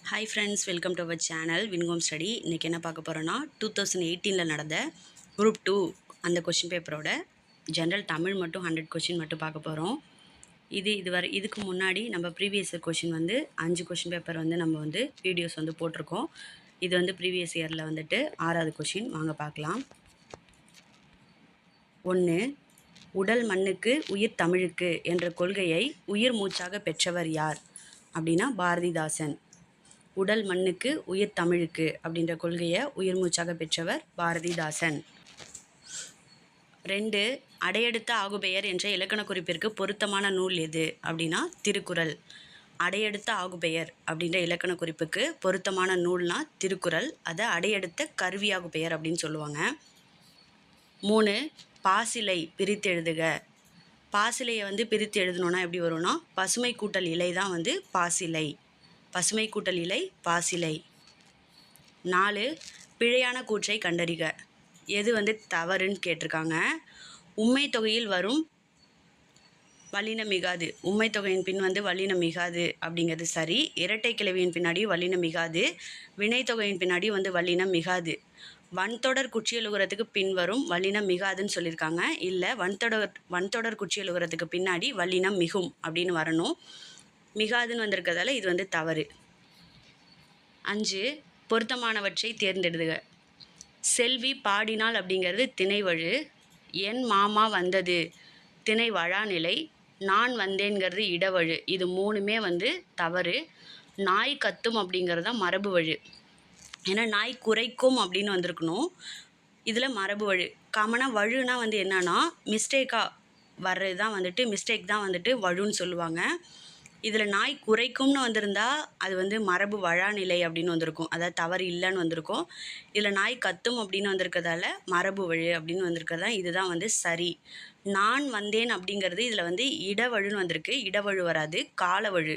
Hi friends, welcome to our channel வின்கோம் study. இன்றைக்கி என்ன பார்க்க போகிறோன்னா 2018 நடந்த குரூப் 2 அந்த கொஷின் பேப்பரோட ஜென்ரல் தமிழ் மட்டும் 100 கொஷின் மட்டும் பார்க்க போகிறோம். இதுக்கு முன்னாடி நம்ம previous year question 5 question paper நம்ம வீடியோஸ் போட்டிருக்கோம். இது ப்ரீவியஸ் இயரில் 6வது கொஷின். வாங்க பார்க்கலாம். 1. உடல் மண்ணுக்கு உயிர் தமிழுக்கு என்ற கொள்கையை உயிர் மூச்சாக பெற்றவர் யார் அப்படின்னா பாரதிதாசன். உடல் மண்ணுக்கு உயிர் தமிழுக்கு அப்படின்ற கொள்கையை உயிர் மூச்சாக பெற்றவர் பாரதிதாசன். 2. அடையெடுத்த ஆகுபெயர் என்ற இலக்கண குறிப்பிற்கு பொருத்தமான நூல் எது அப்படின்னா திருக்குறள். அடையெடுத்த ஆகுபெயர் அப்படின்ற இலக்கண குறிப்புக்கு பொருத்தமான நூல்னா திருக்குறள். அதை அடையெடுத்த கருவியாகுபெயர் அப்படின்னு சொல்லுவாங்க. 3. பாசிலை பிரித்து எழுதுக. பாசிலையை பிரித்து எழுதணுன்னா எப்படி வரும்னா பசுமை கூட்டல் இலை தான் பாசிலை. பசுமை கூட்டல் இலை பாசிலை. 4. பிழையான கூற்றை கண்டறிக. எது தவறுன்னு கேட்டிருக்காங்க. உம்மை தொகையில் வரும் வல்லினம் மிகாது. உம்மை தொகையின் பின் வல்லினம் மிகாது அப்படிங்கிறது சரி. இரட்டை கிளவியின் பின்னாடி வல்லினம் மிகாது. வினை தொகையின் பின்னாடி வல்லினம் மிகாது. வன்தொடர் குற்றியலுகரத்துக்கு பின் வரும் வல்லினம் மிகாதுன்னு சொல்லியிருக்காங்க. இல்லை, வன்தொடர் குற்றியலுகரத்துக்கு பின்னாடி வல்லினம் மிகும் அப்படின்னு வரணும். மிகாதுன்னு வந்திருக்கிறதால இது தவறு. 5. பொருத்தமானவற்றை தேர்ந்தெடுக. செல்வி பாடினாள் அப்படிங்கிறது திணைவழு. என் மாமா வந்தது திணை வழாநிலை. நான் வந்தேங்கிறது இடவழு. இது மூணுமே தவறு. நாய் கத்தும் அப்படிங்கிறது தான் மரபு வழு. ஏன்னா நாய் குறைக்கும் அப்படின்னு வந்திருக்கணும். இதில் மரபு வழு. காமனாக வழுனா என்னன்னா மிஸ்டேக்காக வர்றது தான் மிஸ்டேக் தான் வழுன்னு சொல்லுவாங்க. இதில் நாய் குறைக்கும்னு வந்திருந்தா அது மரபு வழாநிலை அப்படின்னு வந்திருக்கும். அதாவது தவறு இல்லைன்னு வந்திருக்கும். இதில் நாய் கத்தும் அப்படின்னு வந்திருக்கிறதால மரபு வழு அப்படின்னு வந்திருக்கிறதா இதுதான் சரி. நான் வந்தேன் அப்படிங்கிறது இதில் இடவழுன்னு வந்திருக்கு. இடவழு வராது, காலவழு.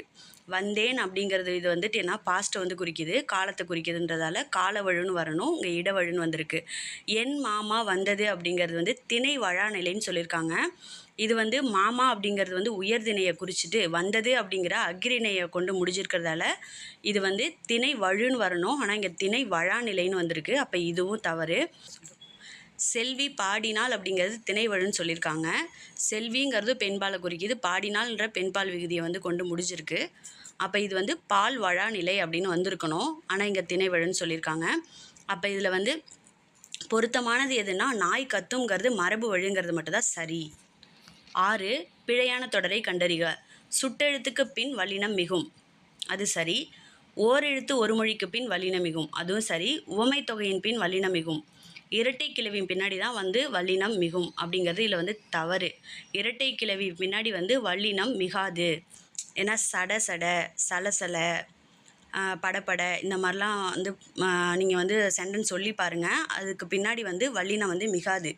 வந்தேன் அப்படிங்கிறது இது என்ன பாஸ்ட்டை குறிக்குது, காலத்தை குறிக்குதுன்றதால காலவழுன்னு வரணும். இங்கே இடவழுன்னு வந்திருக்கு. என் மாமா வந்தது அப்படிங்கிறது திணை வழாநிலைன்னு சொல்லியிருக்காங்க. இது மாமா அப்படிங்கிறது உயர்திணையை குறிச்சிட்டு வந்தது அப்படிங்கிற அக்ரிணையை கொண்டு முடிஞ்சிருக்கிறதால இது திணை வழுன்னு வரணும். ஆனால் இங்கே திணை வழாநிலைன்னு வந்திருக்கு. அப்போ இதுவும் தவறு. செல்வி பாடினாள் அப்படிங்கிறது திணை வழுன்னு சொல்லியிருக்காங்க. செல்விங்கிறது பெண்பாலை குறிக்குது. பாடினால்ன்ற பெண்பால் விகுதியை கொண்டு முடிஞ்சிருக்கு. அப்போ இது பால் வழாநிலை அப்படின்னு வந்திருக்கணும். ஆனால் இங்கே திணை வழுன்னு சொல்லியிருக்காங்க. அப்போ இதில் பொருத்தமானது எதுனா நாய் கத்துங்கிறது மரபு வழுங்கிறது மட்டும்தான் சரி. 6. பிழையான தொடரை கண்டறிக. சுட்டெழுத்துக்கு பின் வல்லினம் மிகும். அது சரி. ஓரெழுத்து ஒரு மொழிக்கு பின் வல்லினம் மிகும். அதுவும் சரி. உவமை தொகையின் பின் வல்லினம் மிகும். இரட்டை கிளவியின் பின்னாடி தான் வல்லினம் மிகும் அப்படிங்கிறது இதில் தவறு. இரட்டை கிளவி பின்னாடி வல்லினம் மிகாது. ஏன்னா சட சட, சலசல, படப்பட இந்த மாதிரிலாம் நீங்கள் சென்டென்ஸ் சொல்லி பாருங்கள். அதுக்கு பின்னாடி வல்லினம் மிகாது.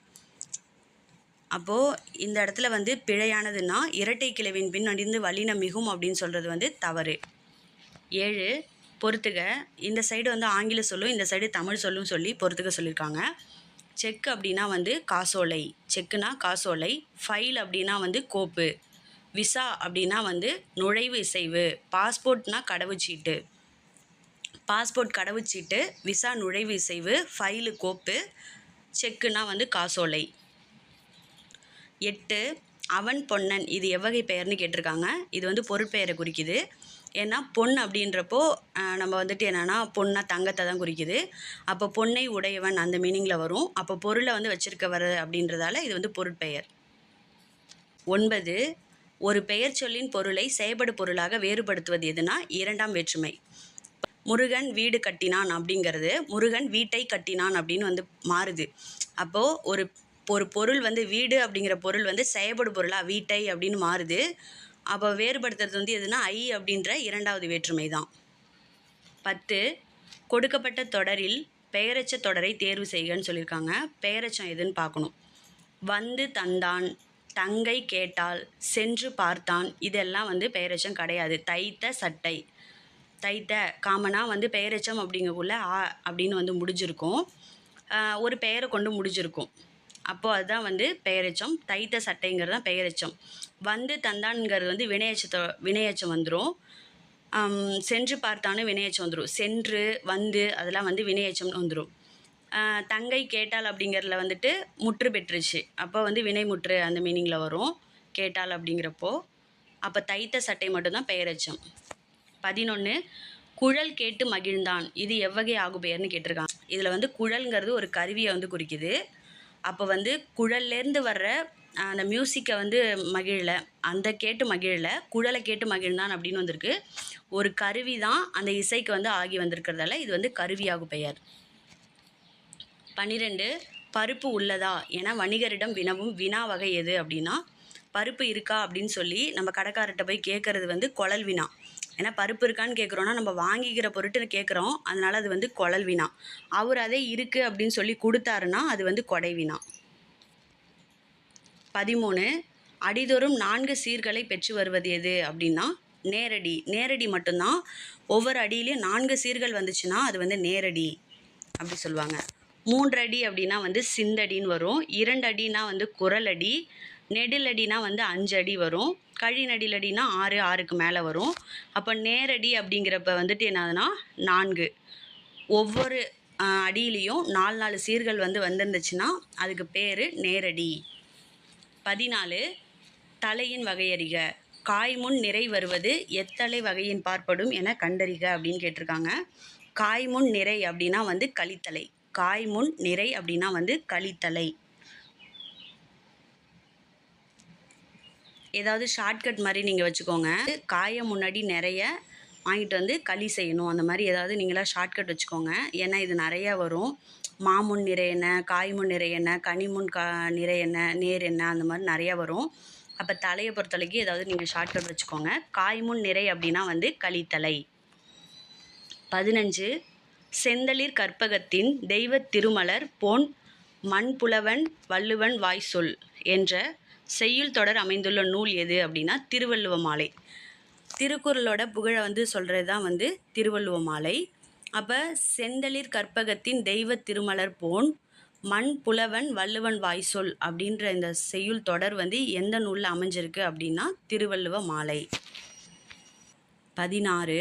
அப்போது இந்த இடத்துல பிழையானதுன்னா இரட்டை கிளவியின் பின் வல்லினம் மிகும் அப்படின்னு சொல்கிறது தவறு. 7. பொறுத்துக. இந்த சைடு ஆங்கில சொல்லும், இந்த சைடு தமிழ் சொல்லும் சொல்லி பொறுத்துக்க சொல்லியிருக்காங்க. செக் அப்படின்னா காசோலை. செக்குனா காசோலை. ஃபைல் அப்படின்னா கோப்பு. விசா அப்படின்னா நுழைவு இசைவு. பாஸ்போர்ட்னா கடவுச்சீட்டு. பாஸ்போர்ட் கடவுச்சீட்டு, விசா நுழைவு இசைவு, ஃபைலு கோப்பு, செக்குனா காசோலை. 8. அவன் பொன்னன். இது எவ்வகை பெயர்னு கேட்டிருக்காங்க. இது பொருட்பெயரை குறிக்குது. ஏன்னா பொன் அப்படின்றப்போ நம்ம என்னென்னா பொண்ணா தங்கத்தை தான் குறிக்குது. அப்போ பொன்னை உடையவன் அந்த மீனிங்கில் வரும். அப்போ பொருளை வச்சிருக்க வர அப்படின்றதால இது பொருட்பெயர். 9. ஒரு பெயர் சொல்லின் பொருளை செயல்படு பொருளாக வேறுபடுத்துவது எதுனா இரண்டாம் வேற்றுமை. முருகன் வீடு கட்டினான் அப்படிங்கிறது முருகன் வீட்டை கட்டினான் அப்படின்னு மாறுது. அப்போது ஒரு பொருள் வீடு அப்படிங்கிற பொருள் செயல்படு பொருளாக வீட்டை அப்படின்னு மாறுது. அப்போ வேறுபடுத்துறது எதுனா ஐ அப்படின்ற இரண்டாவது வேற்றுமை தான். 10. கொடுக்கப்பட்ட தொடரில் பெயரச்ச தொடரை தேர்வு செய்கன்னு சொல்லியிருக்காங்க. பெயரச்சம் எதுன்னு பார்க்கணும். வந்து தந்தான், தங்கை கேட்டால், சென்று பார்த்தான், இதெல்லாம் பெயரச்சம் கிடையாது. தைத்த சட்டை. தைத்த காமனாக பெயரச்சம் அப்படிங்கக்குள்ள அப்படின்னு முடிஞ்சிருக்கும். ஒரு பெயரை கொண்டு முடிஞ்சிருக்கும். அப்போது அதுதான் பெயரெச்சம். தைத்த சட்டைங்கிறது தான் பெயரெச்சம். தந்தான்ங்கிறது வினையச்சம் வந்துடும். சென்று பார்த்தான்னு வினையெச்சம் வந்துடும். சென்று வந்து அதெல்லாம் வந்து வினையெச்சம்னு வந்துடும். தங்கை கேட்டாள் அப்படிங்கிறதுல வந்துட்டு முற்று பெற்றுச்சு, அப்போ வந்து வினைமுற்று அந்த மீனிங்கில் வரும் கேட்டாள் அப்படிங்கிறப்போ. அப்போ தைத்த சட்டை மட்டும்தான் பெயரெச்சம். 11 குழல் கேட்டு மகிழ்ந்தான், இது எவ்வகை ஆகுபெயர்னு கேட்டிருக்காங்க. இதில் வந்து குழல்ங்கிறது ஒரு கருவியை வந்து குறிக்குது. அப்போ வந்து குழல்லேருந்து வர்ற அந்த மியூசிக்கை வந்து மகிழல, அந்த கேட்டு மகிழல, குழலை கேட்டு மகிழ்ந்தான் அப்படின்னு வந்திருக்கு. ஒரு கருவி தான் அந்த இசைக்கு வந்து ஆகி வந்திருக்கிறதால இது வந்து கருவியாகு பெயர். 12 பருப்பு உள்ளதா என வணிகரிடம் வினவும் வினா வகை எது அப்படின்னா, பருப்பு இருக்கா அப்படின்னு சொல்லி நம்ம கடைக்காரர்கிட்ட போய் கேட்குறது வந்து குழல் வினா. ஏன்னா பருப்பு இருக்கான்னு கேட்குறோன்னா நம்ம வாங்கிக்கிற பொருட்டு கேட்குறோம், அதனால் அது வந்து குழல் வினா. அவர் அதே இருக்குது அப்படின்னு சொல்லி கொடுத்தாருன்னா அது வந்து கொடை வினா. 13 அடிதோறும் 4 சீர்களை பெற்று வருவது எது அப்படின்னா, நேரடி. நேரடி மட்டும்தான். ஒவ்வொரு அடியிலையும் 4 சீர்கள் வந்துச்சுன்னா அது வந்து நேரடி அப்படி சொல்லுவாங்க. 3 அடி அப்படின்னா வந்து சிந்தடின்னு வரும். 2 அடினா வந்து குரலடி. நெடிலடினா வந்து 5 அடி வரும். கழிநடிலடினா 6, 6க்கு மேலே வரும். அப்போ நேரடி அப்படிங்கிறப்ப வந்துட்டு என்னதுன்னா 4. ஒவ்வொரு அடியிலையும் 4 சீர்கள் வந்து வந்துருந்துச்சுன்னா அதுக்கு பேர் நேரடி. 14 தலையின் வகையறிக. காய்முன் நிறை வருவது எத்தலை வகையின் பார்ப்படும் என கண்டறிக அப்படின்னு கேட்டிருக்காங்க. காய்முன் நிறை அப்படின்னா வந்து கலித்தலை. காய்முன் நிறை அப்படின்னா வந்து கலித்தலை. ஏதாவது ஷார்ட்கட் மாதிரி நீங்கள் வச்சுக்கோங்க. காயை முன்னாடி நிறைய வாங்கிட்டு வந்து களி செய்யணும், அந்த மாதிரி ஏதாவது நீங்களாக ஷார்ட்கட் வச்சுக்கோங்க. ஏன்னா இது நிறையா வரும். மாமுன் நிறை என்ன, காய்முன் நிறை என்ன, கனிமுன் நிறை என்ன, நேர் என்ன, அந்த மாதிரி நிறையா வரும். அப்போ தலையை பொறுத்தளவுக்கு ஏதாவது நீங்கள் ஷார்ட்கட் வச்சுக்கோங்க. காய்முன் நிறை அப்படின்னா வந்து களித்தலை. 15 செந்தளிர் கற்பகத்தின் தெய்வ திருமலர் பொன் மண்புலவன் வள்ளுவன் வாய் சொல் என்ற செய்யுள் தொடர் அமைந்துள்ள நூல் எது அப்படின்னா திருவள்ளுவ மாலை. திருக்குறளோட புகழை வந்து சொல்கிறது தான் வந்து திருவள்ளுவ மாலை. அப்போ செந்தளிர் கற்பகத்தின் தெய்வ திருமலர் போன் மண் புலவன் வள்ளுவன் வாய் சொல் அப்படின்ற இந்த செய்யுள் தொடர் வந்து எந்த நூலில் அமைஞ்சிருக்கு அப்படின்னா திருவள்ளுவ மாலை. 16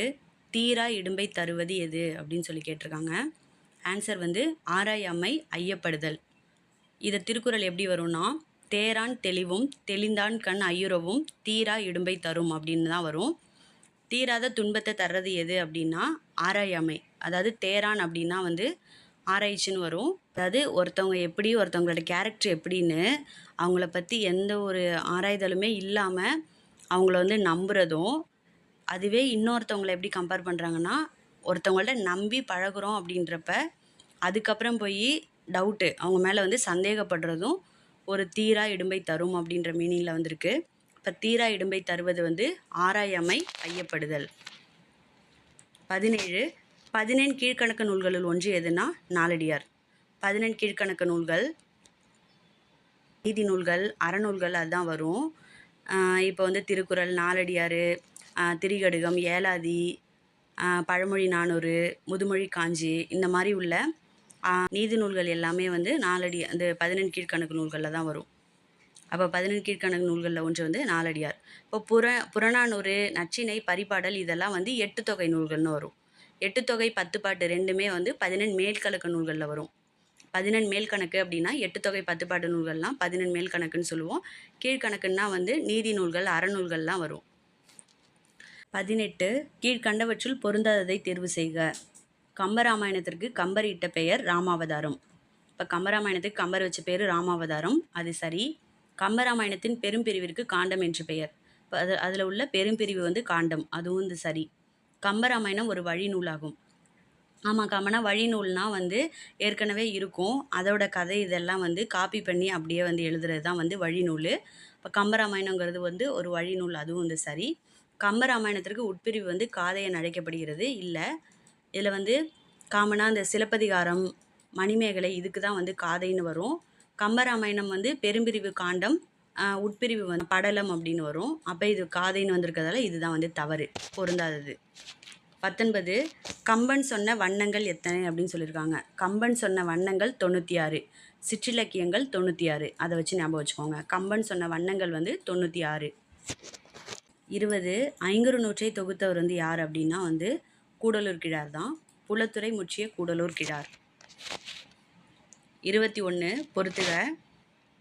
தீரா இடும்பை தருவது எது அப்படின்னு சொல்லி கேட்டிருக்காங்க. ஆன்சர் வந்து ஆராயாமை ஐயப்படுதல். இதை திருக்குறள் எப்படி வரும்னா, தேரான் தெளிவும் தெளிந்தான் கண் ஐயுறவும் தீரா இடும்பை தரும் அப்படின்னு தான் வரும். தீராத துன்பத்தை தர்றது எது அப்படின்னா ஆராயாமை. அதாவது தேரான் அப்படின்னா வந்து ஆராய்ச்சின்னு வரும். அதாவது ஒருத்தவங்க எப்படி, ஒருத்தவங்களோட கேரக்டர் எப்படின்னு அவங்கள பற்றி எந்த ஒரு ஆராய்தலுமே இல்லாமல் அவங்கள வந்து நம்புகிறதும், அதுவே இன்னொருத்தவங்களை எப்படி கம்பேர் பண்ணுறாங்கன்னா, ஒருத்தவங்கள்ட்ட நம்பி பழகுறோம் அப்படின்றப்ப அதுக்கப்புறம் போய் டவுட்டு அவங்க மேலே வந்து சந்தேகப்படுறதும் ஒரு தீரா இடும்பை தரும் அப்படின்ற மீனிங்கில் வந்திருக்கு. இப்போ தீரா இடும்பை தருவது வந்து ஆராயாமை ஐயப்படுதல். 17 பதினெண் கீழ்கணக்கு நூல்களுள் ஒன்று எதுனா நாலடியார். 17 கீழ்கணக்கு நூல்கள் நீதி நூல்கள் அறநூல்கள் அதுதான் வரும். இப்போ வந்து திருக்குறள், நாலடியார், திரிகடுகம், ஏலாதி, பழமொழி 400, முதுமொழி காஞ்சி, இந்த மாதிரி உள்ள நீதி நூல்கள் எல்லாமே வந்து அந்த 17 கீழ்கணக்கு நூல்களில் தான் வரும். அப்போ 17 கீழ்கணக்கு நூல்களில் ஒன்று வந்து நாலடியார். இப்போ புறநானூறு, நற்றிணை, பரிபாடல் இதெல்லாம் வந்து 8 தொகை நூல்கள்னு வரும். 8 தொகை 10 பாட்டு ரெண்டுமே வந்து 17 மேல்கணக்கு நூல்களில் வரும். 17 மேல்கணக்கு அப்படின்னா 8 தொகை 10 பாட்டு நூல்கள்லாம் 17 மேல்கணக்குன்னு சொல்லுவோம். கீழ்கணக்குன்னா வந்து நீதி நூல்கள் அறநூல்கள்லாம் வரும். 18 கீழ்கண்டவற்றுள் பொருந்தாததை தேர்வு செய்க. கம்பராமாயணத்திற்கு கம்பர் இட்ட பெயர் ராமாவதாரம். இப்போ கம்பராமாயணத்துக்கு கம்பர் வச்ச பேர் ராமாவதாரம், அது சரி. கம்பராமாயணத்தின் பெரும்பிரிவிற்கு காண்டம் என்று பெயர். இப்போ அதில் உள்ள பெரும்பிரிவு வந்து காண்டம், அதுவும் வந்து சரி. கம்பராமாயணம் ஒரு வழி நூலாகும். ஆமாம், கம்பனா வழி நூல்னால் வந்து ஏற்கனவே இருக்கும், அதோட கதை இதெல்லாம் வந்து காப்பி பண்ணி அப்படியே வந்து எழுதுறது தான் வந்து வழி நூல். இப்போ கம்பராமாயணங்கிறது வந்து ஒரு வழி நூல், அதுவும் வந்து சரி. கம்பராமாயணத்திற்கு உட்பிரிவு வந்து காதையன் அழைக்கப்படுகிறது இல்லை. இதில் வந்து காமனாக இந்த சிலப்பதிகாரம், மணிமேகலை இதுக்கு தான் வந்து காதைன்னு வரும். கம்பராமாயணம் வந்து பெரும்பிரிவு காண்டம், உட்பிரிவு வந்து படலம் அப்படின்னு வரும். அப்போ இது காதைன்னு வந்திருக்கிறதால இதுதான் வந்து தவறு, பொருந்தாதது. 19 கம்பன் சொன்ன வண்ணங்கள் எத்தனை அப்படின்னு சொல்லியிருக்காங்க. கம்பன் சொன்ன வண்ணங்கள் 96, சிற்றிலக்கியங்கள் 96. அதை வச்சு ஞாபகம் வச்சுக்கோங்க. கம்பன் சொன்ன வண்ணங்கள் வந்து 96. 20 ஐங்குறு நூற்றை தொகுத்தவர் வந்து யார் அப்படின்னா வந்து கூடலூர் கிழார் தான். புலத்துறை முற்றிய கூடலூர் கிழார். 21 பொறுத்துக.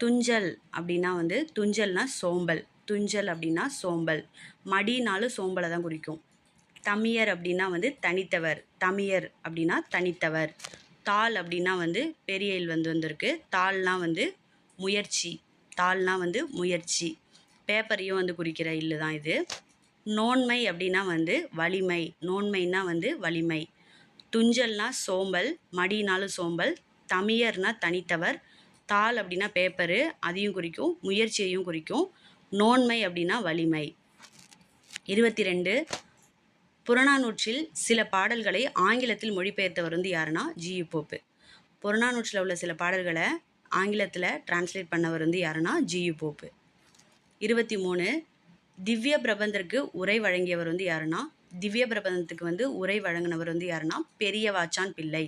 துஞ்சல் அப்படின்னா வந்து துஞ்சல்னா சோம்பல். துஞ்சல் அப்படின்னா சோம்பல். மடினாலும் சோம்பலை தான் குறிக்கும். தமியர் அப்படின்னா வந்து தனித்தவர். தமியர் அப்படின்னா தனித்தவர். தாள் அப்படின்னா வந்து பெரிய இல் வந்து வந்திருக்கு. தாள்னா வந்து முயற்சி. தாள்னா வந்து முயற்சி. பேப்பரையும் வந்து குறிக்கிற இல்லு தான் இது. நோன்மை அப்படின்னா வந்து வலிமை. நோன்மைனா வந்து வலிமை. துஞ்சல்னா சோம்பல். மடினாலும் சோம்பல். தமியர்னா தனித்தவர். தாள் அப்படின்னா பேப்பரு, அதையும் குறிக்கும். முயற்சியையும் குறிக்கும். நோன்மை அப்படின்னா வலிமை. 22 புறநானூற்றில் சில பாடல்களை ஆங்கிலத்தில் மொழிபெயர்த்தவர் வந்து யாருன்னா ஜியு போப்பு. புறநானூற்றில் உள்ள சில பாடல்களை ஆங்கிலத்தில் டிரான்ஸ்லேட் பண்ணவர் வந்து யாருன்னா ஜியு போப்பு. 23 திவ்ய பிரபந்தருக்கு உரை வழங்கியவர் வந்து யாருன்னா திவ்ய பிரபந்தத்துக்கு வந்து உரை வழங்கினவர் வந்து யாருன்னா பெரியவாச்சான் பிள்ளை.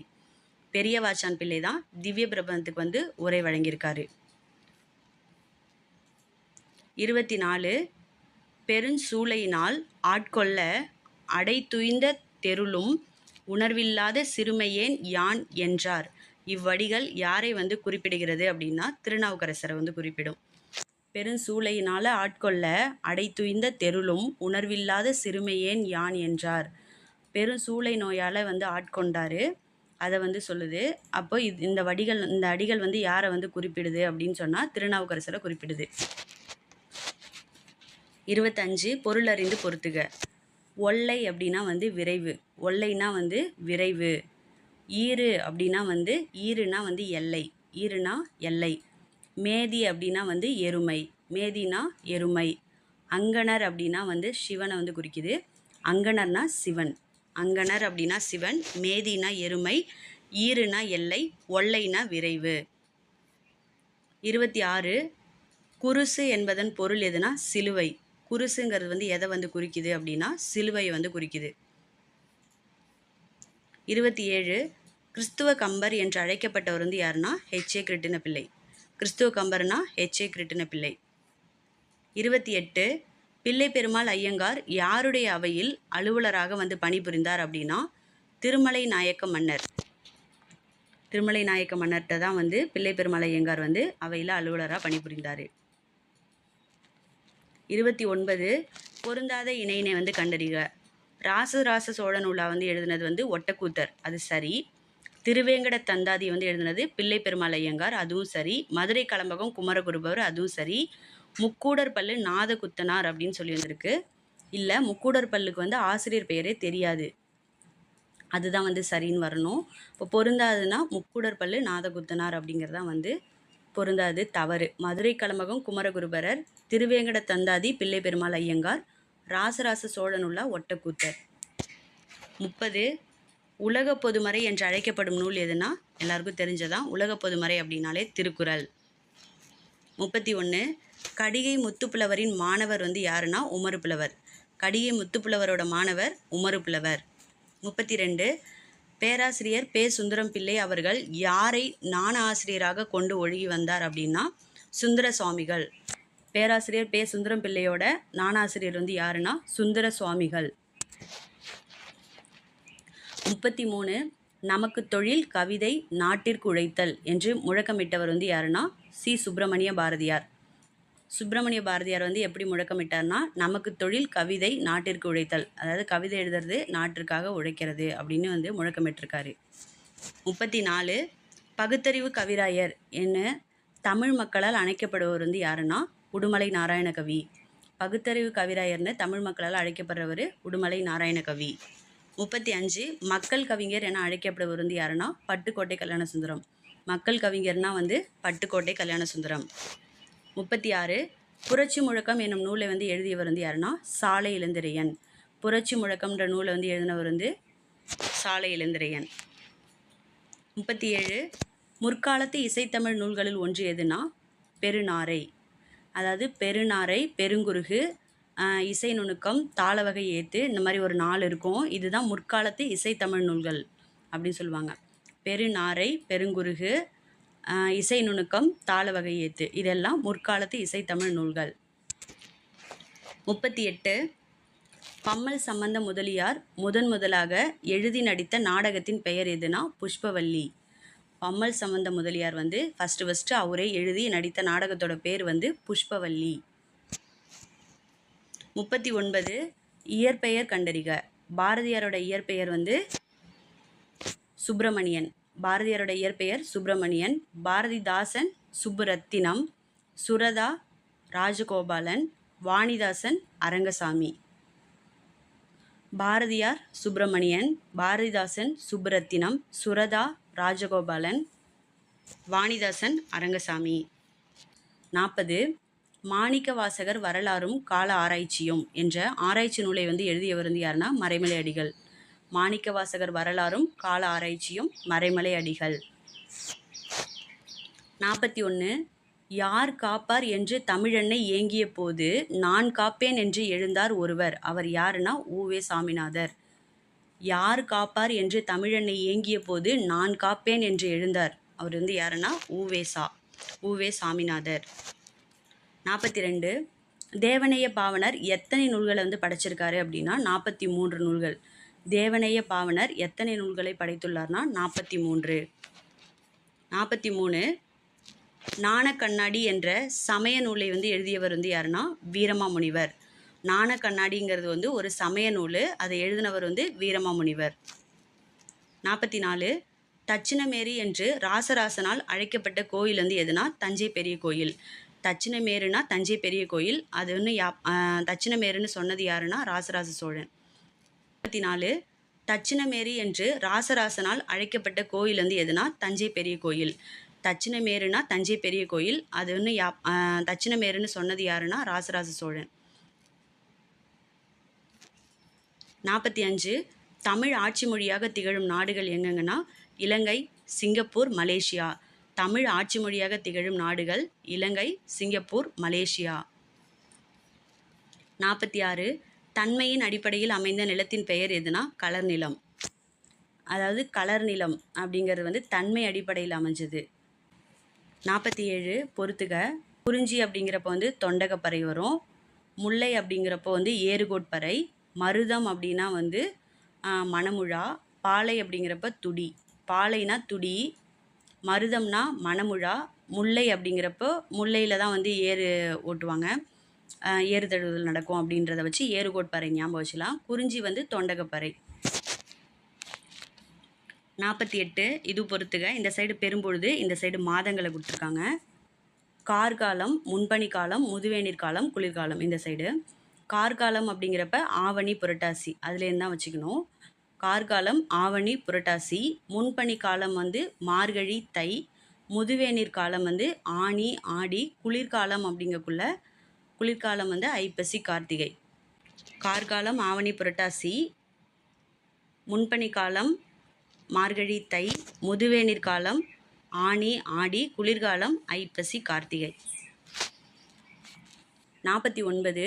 பெரியவாச்சான் பிள்ளை தான் திவ்ய பிரபந்தத்துக்கு வந்து உரை வழங்கியிருக்காரு. 24 பெருஞ்சூளையினால் ஆட்கொள்ள அடைத்துய்ந்த தெருளும் உணர்வில்லாத சிறுமையேன் யான் என்றார். இவ்வடிகள் யாரை வந்து குறிப்பிடுகிறது அப்படின்னா திருநாவுக்கரசரை வந்து குறிப்பிடும். பெருஞ்சூளையினால் ஆட்கொள்ள அடைத்துய்ந்த தெருளும் உணர்வில்லாத சிறுமையேன் யான் என்றார். பெருஞ்சூளை நோயால் வந்து ஆட்கொண்டார், அதை வந்து சொல்லுது. அப்போ இந்த அடிகள் வந்து யாரை வந்து குறிப்பிடுது அப்படின்னு சொன்னால் திருநாவுக்கரசரை குறிப்பிடுது. 25 பொருள் அறிந்து பொறுத்துக. ஒல்லை அப்படின்னா வந்து விரைவு. ஒல்லைனா வந்து விரைவு. ஈறு அப்படின்னா வந்து ஈறுனா வந்து எல்லை. ஈறுனா எல்லை. மேதி அப்படின்னா வந்து எருமை. மேதினா எருமை. அங்கணர் அப்படின்னா வந்து சிவனை வந்து குறிக்குது. அங்கணர்னா சிவன். அங்கணர் அப்படின்னா சிவன். மேதினா எருமை. ஈறுனா எல்லை. ஒல்லைனா விரைவு. 26 குருசு என்பதன் பொருள் எதுனா சிலுவை. குருசுங்கிறது வந்து எதை வந்து குறிக்குது அப்படின்னா சிலுவையை வந்து குறிக்குது. 27 கிறிஸ்துவ கம்பர் என்று அழைக்கப்பட்டவர் வந்து யாருன்னா ஹெச்ஏ கிருட்டின பிள்ளை. கிறிஸ்துவ கம்பர்னா ஹெச்ஏ கிருட்டின பிள்ளை. 28 பிள்ளை பெருமாள் ஐயங்கார் யாருடைய அவையில் அலுவலராக வந்து பணிபுரிந்தார் அப்படின்னா திருமலை நாயக்க மன்னர். திருமலை நாயக்க மன்னர்கிட்ட தான் வந்து பிள்ளை பெருமாள் ஐயங்கார் வந்து அவையில் அலுவலராக பணிபுரிந்தார். 29 பொருந்தாத இணையினை வந்து கண்டறிக. ராசராச சோழன் உலா வந்து எழுதினது வந்து ஒட்டக்கூத்தர், அது சரி. திருவேங்கட தந்தாதி வந்து எழுதினது பிள்ளை பெருமாள் ஐயங்கார், அதுவும் சரி. மதுரை கலம்பகம் குமரகுருபவர், அதுவும் சரி. முக்கூடர் பல்லு நாதகுத்தனார் அப்படின்னு சொல்லி வந்திருக்கு. இல்லை, முக்கூடர் பல்லுக்கு வந்து ஆசிரியர் பெயரே தெரியாது, அதுதான் வந்து சரின்னு வரணும். இப்போ பொருந்தாதுன்னா முக்கூடர் பல்லு நாதகுத்தனார் அப்படிங்கிறதான் வந்து பொருந்தாது, தவறு. மதுரை கலம்பகம் குமரகுருபரர், திருவேங்கட தந்தாதி பிள்ளை பெருமாள் ஐயங்கார், ராசராச சோழனுள்ளா ஒட்டக்கூத்தர். 30 உலக பொதுமறை என்று அழைக்கப்படும் நூல் எதுனா எல்லாருக்கும் தெரிஞ்சதான். உலக பொதுமறை அப்படின்னாலே திருக்குறள். 31 கடிகை முத்துப்புலவரின் மாணவர் வந்து யாருன்னா உமறு புலவர். கடிகை முத்துப்புலவரோட மாணவர் உமறு புலவர். 32 பேராசிரியர் பே சுந்தரம் பிள்ளை அவர்கள் யாரை நாண ஆசிரியராக கொண்டு ஒழுகி வந்தார் அப்படின்னா சுந்தர சுவாமிகள். பேராசிரியர் பே சுந்தரம் பிள்ளையோட நாணாசிரியர் வந்து யாருன்னா சுந்தர சுவாமிகள். 33 நமக்கு தொழில் கவிதை நாட்டிற்கு உழைத்தல் என்று முழக்கமிட்டவர் வந்து யாருன்னா சி சுப்பிரமணிய பாரதியார். சுப்பிரமணிய பாரதியார் வந்து எப்படி முழக்கமிட்டார்னா நமக்கு தொழில் கவிதை நாட்டிற்கு உழைத்தல், அதாவது கவிதை எழுதுறது நாட்டிற்காக உழைக்கிறது அப்படின்னு வந்து முழக்கமிட்டிருக்காரு. 34 பகுத்தறிவு கவிராயர் என்ன தமிழ் மக்களால் அழைக்கப்படுபவர் வந்து யாருன்னா உடுமலை நாராயணகவி. பகுத்தறிவு கவிராயர்னு தமிழ் மக்களால் அழைக்கப்படுறவர் உடுமலை நாராயணகவி. 35 மக்கள் கவிஞர் என அழைக்கப்படுபவர் வந்து யாருன்னா பட்டுக்கோட்டை கல்யாணசுந்தரம். மக்கள் கவிஞர்னா வந்து பட்டுக்கோட்டை கல்யாணசுந்தரம். 36 புரட்சி முழக்கம் என்னும் நூலை வந்து எழுதியவர் வந்து யாருன்னா சாலை இளந்திரையன். புரட்சி முழக்கம்ன்ற நூலை வந்து எழுதினவர் வந்து சாலை இளந்திரையன். 37 முற்காலத்து இசைத்தமிழ் நூல்களில் ஒன்று எதுனா பெருநாரை. அதாவது பெருநாரை, பெருங்குருகு, இசை நுணுக்கம், தாளவகை ஏத்து, இந்த மாதிரி ஒரு 4 இருக்கும். இதுதான் முற்காலத்து இசைத்தமிழ் நூல்கள் அப்படின்னு சொல்லுவாங்க. பெருநாரை, பெருங்குருகு, இசை நுணுக்கம், தாளவகை ஏத்து, இதெல்லாம் முற்காலத்து இசைத்தமிழ் நூல்கள். 38 பம்மல் சம்பந்த முதலியார் முதலாக எழுதி நடித்த நாடகத்தின் பெயர் எதுனா புஷ்பவல்லி. பம்மல் சம்பந்த முதலியார் வந்து ஃபஸ்ட்டு அவரே எழுதி நடித்த நாடகத்தோட பேர் வந்து புஷ்பவல்லி. 39 இயற்பெயர் கண்டறிக. பாரதியாரோட இயற்பெயர் வந்து சுப்பிரமணியன். பாரதியாரோட இயற்பெயர் சுப்பிரமணியன். பாரதிதாசன் சுப்புரத்தினம், சுரதா ராஜகோபாலன், வாணிதாசன் அரங்கசாமி. பாரதியார் சுப்பிரமணியன், பாரதிதாசன் சுப்புரத்தினம், சுரதா ராஜகோபாலன், வாணிதாசன் அரங்கசாமி. 40 மாணிக்கவாசகர் வரலாறும் கால ஆராய்ச்சியும் என்ற ஆராய்ச்சி நூலை வந்து எழுதியவர் வந்து யாருன்னா மறைமலை அடிகள். மாணிக்கவாசகர் வரலாறும் கால ஆராய்ச்சியும் மறைமலை அடிகள். 41 யார் காப்பார் என்று தமிழன்னை ஏங்கிய போது நான் காப்பேன் என்று எழுந்தார் ஒருவர். அவர் யாருன்னா உவே சாமிநாதர். யார் காப்பார் என்று தமிழன்னை ஏங்கிய போது நான் காப்பேன் என்று எழுந்தார். அவர் வந்து யாருன்னா உவே சாமிநாதர். 42 தேவநேய பாவனர் எத்தனை நூல்களை வந்து படைச்சிருக்காரு அப்படின்னா 43 நூல்கள். தேவநேய பாவனர் எத்தனை நூல்களை படைத்துள்ளார்னா 43. 43 ஞானக்கண்ணாடி என்ற சமய நூலை வந்து எழுதியவர் வந்து யாருன்னா வீரமாமுனிவர். ஞானக்கண்ணாடிங்கிறது வந்து ஒரு சமய நூல். அதை எழுதினவர் வந்து வீரமாமுனிவர். 44 தட்சிணமேரு என்று ராசராசனால் அழைக்கப்பட்ட கோயில் வந்து எதுனா தஞ்சை பெரிய கோயில். தட்சிணமேருனா தஞ்சை பெரிய கோயில். அது வந்து தட்சிணமேருன்னு சொன்னது யாருன்னா ராசராச சோழன். 44 தட்சிணமேரு என்று ராசராசனால் அழைக்கப்பட்ட கோயில் வந்து எதுனா தஞ்சை பெரிய கோயில். தட்சிணமேருனா தஞ்சை பெரிய கோயில். அது வந்து தட்சிணமேருன்னு சொன்னது யாருன்னா ராசராச சோழன். 45 தமிழ் ஆட்சி மொழியாக திகழும் நாடுகள் எங்கெங்கன்னா இலங்கை, சிங்கப்பூர், மலேசியா. தமிழ் ஆட்சி மொழியாக திகழும் நாடுகள் இலங்கை, சிங்கப்பூர், மலேசியா. 46 தன்மையின் அடிப்படையில் அமைந்த நிலத்தின் பெயர் எதுனா கலர் நிலம். அதாவது கலர் நிலம் அப்படிங்கிறது வந்து தன்மை அடிப்படையில் அமைஞ்சது. 47 பொறுத்துக. குறிஞ்சி அப்படிங்கிறப்ப வந்து தொண்டகப்பறை வரும். முல்லை அப்படிங்கிறப்போ வந்து ஏறுகோட்பறை. மருதம் அப்படின்னா வந்து மணமுழா. பாலை அப்படிங்கிறப்ப துடி. பாலைனா துடி, மருதம்னா மணமுழா. முல்லை அப்படிங்கிறப்போ முல்லையில் தான் வந்து ஏறு ஓட்டுவாங்க, ஏறு தழுவுதல் நடக்கும். அப்படின்றத வச்சு ஏறுகோட்பறை ஞாபகம் வச்சுலாம். குறிஞ்சி வந்து தொண்டகப்பறை. 48 இது பொறுத்துக. இந்த சைடு பெரும்பொழுது, இந்த சைடு மாதங்களை கொடுத்துருக்காங்க. கார்காலம், முன்பனி காலம், முதுவேநீர் காலம், குளிர்காலம். இந்த சைடு கார்காலம் அப்படிங்கிறப்ப ஆவணி புரட்டாசி, அதுலேருந்து தான் வச்சுக்கணும். கார்காலம் ஆவணி புரட்டாசி. முன்பனி காலம் வந்து மார்கழி தை. முதுவேநீர் காலம் வந்து ஆனி ஆடி. குளிர்காலம் அப்படிங்கக்குள்ள குளிர்காலம் வந்து ஐப்பசி கார்த்திகை. கார்காலம் ஆவணி புரட்டாசி, முன்பனி காலம் மார்கழி தை, முதுவேநீர் காலம் ஆனி ஆடி, குளிர்காலம் ஐப்பசி கார்த்திகை. 49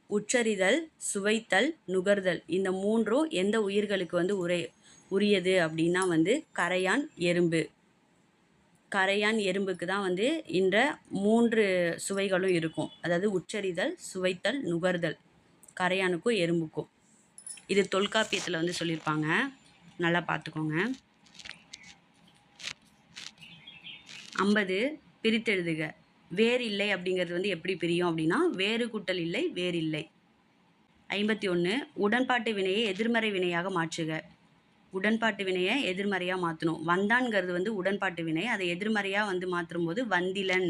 உச்சரிதல், சுவைத்தல், நுகர்தல். இந்த மூன்றும் எந்த உயிர்களுக்கு வந்து உரியது அப்படின்னா வந்து கரையான், எறும்பு. கரையான், எறும்புக்கு தான் வந்து இந்த 3 சுவைகளும் இருக்கும். அதாவது உச்சரிதல், சுவைத்தல், நுகர்தல். கரையானுக்கும் எறும்புக்கும். இது தொல்காப்பியத்தில் வந்து சொல்லியிருப்பாங்க, நல்லா பார்த்துக்கோங்க. 50 பிரித்தெழுதுக. வேறு இல்லை அப்படிங்கிறது வந்து எப்படி பிரியும் அப்படின்னா வேறு கூட்டல் இல்லை, வேறு இல்லை. 51 உடன்பாட்டு வினையை எதிர்மறை வினையாக மாற்றுக. உடன்பாட்டு வினையை எதிர்மறையாக மாற்றணும். வந்தான்ங்கிறது வந்து உடன்பாட்டு வினை. அதை எதிர்மறையாக வந்து மாற்றும் போது வந்திலன்.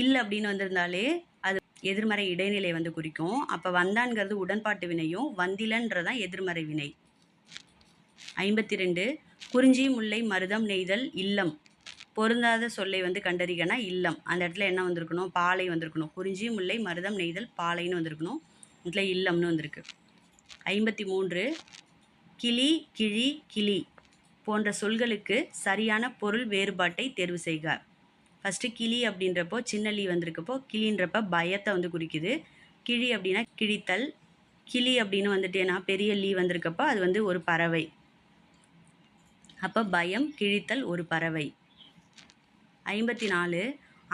இல் அப்படின்னு வந்திருந்தாலே அது எதிர்மறை இடைநிலை வந்து குறிக்கும். அப்போ வந்தான்ங்கிறது உடன்பாட்டு வினையும் வந்திலன்றதான் எதிர்மறை வினை. 52 குறிஞ்சி, முல்லை, மருதம், நெய்தல், இல்லம். பொருந்தாத சொல்லை வந்து கண்டறிகனா இல்லம். அந்த இடத்துல என்ன வந்திருக்கணும்? பாலை வந்திருக்கணும். குறிஞ்சி, முல்லை, மருதம், நெய்தல், பாலைன்னு வந்திருக்கணும். இடத்துல இல்லம்னு வந்திருக்கு. 53 கிளி, கிழி, கிளி போன்ற சொல்களுக்கு சரியான பொருள் வேறுபாட்டை தேர்வு செய்க. ஃபஸ்ட்டு கிளி அப்படின்றப்போ சின்ன லீ வந்திருக்கப்போ கிளின்றப்ப பயத்தை வந்து குறிக்குது. கிழி அப்படின்னா கிழித்தல். கிளி அப்படின்னு வந்துட்டேன்னா பெரிய லீ வந்திருக்கப்போ அது வந்து ஒரு பறவை. அப்போ பயம், கிழித்தல், ஒரு பறவை. 54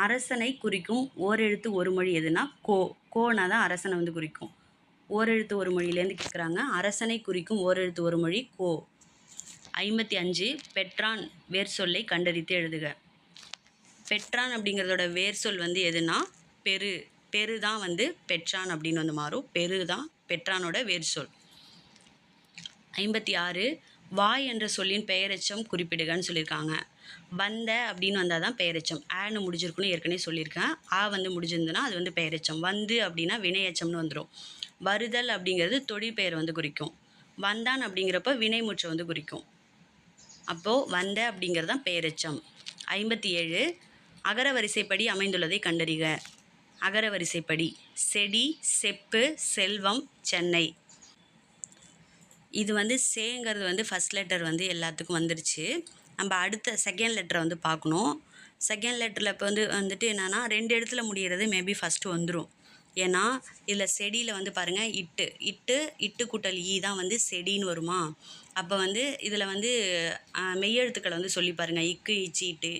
அரசனை குறிக்கும் ஓரெழுத்து ஒரு மொழி எதுனா கோ. கோனா தான் அரசனை வந்து குறிக்கும். ஓரெழுத்து ஒரு மொழியிலேருந்து கேட்குறாங்க. அரசனை குறிக்கும் ஓரெழுத்து ஒரு மொழி கோ. 55 பெற்றான் வேர் சொல்லை கண்டறித்து எழுதுக. பெற்றான் அப்படிங்கிறதோட வேர் சொல் வந்து எதுனா பெரு. பெரு தான் வந்து பெற்றான் அப்படின்னு வந்து மாறும். பெரு தான் பெற்றானோட வேர் சொல். 56 வாய் என்ற சொல்லின் பெயரெச்சம் குறிப்பிடுகன்னு சொல்லியிருக்காங்க. வந்த அப்படின்னு வந்தால் தான் பெயரெச்சம். ஆன்னு முடிஞ்சிருக்குன்னு ஏற்கனவே சொல்லியிருக்கேன். ஆ வந்து முடிஞ்சிருந்துன்னா அது வந்து பெயரெச்சம். வந்து அப்படின்னா வினையெச்சம்னு வந்துடும். வருதல் அப்படிங்கிறது தொழிற்பெயர் வந்து குறிக்கும். வந்தான் அப்படிங்கிறப்ப வினைமுற்றை வந்து குறிக்கும். அப்போது வந்த அப்படிங்கிறது தான் பெயரெச்சம். 57 அகர வரிசைப்படி அமைந்துள்ளதை கண்டறிக. அகர வரிசைப்படி செடி, செப்பு, செல்வம், சென்னை. இது வந்து சேங்கிறது வந்து ஃபஸ்ட் லெட்டர் வந்து எல்லாத்துக்கும் வந்துடுச்சு. நம்ம அடுத்த செகண்ட் லெட்டரை வந்து பார்க்கணும். செகண்ட் லெட்டரில் இப்போ வந்துட்டு என்னென்னா 2 இடத்துல முடிகிறது மேபி ஃபஸ்ட்டு வந்துடும். ஏன்னா இதில் செடியில் வந்து பாருங்கள் இட்டு கூட்டல் ஈ தான் வந்து செடின்னு வருமா. அப்போ வந்து இதில் வந்து மெய்யெழுத்துக்களை வந்து சொல்லி பாருங்கள். இக்கு, இச்சி, இட்டு.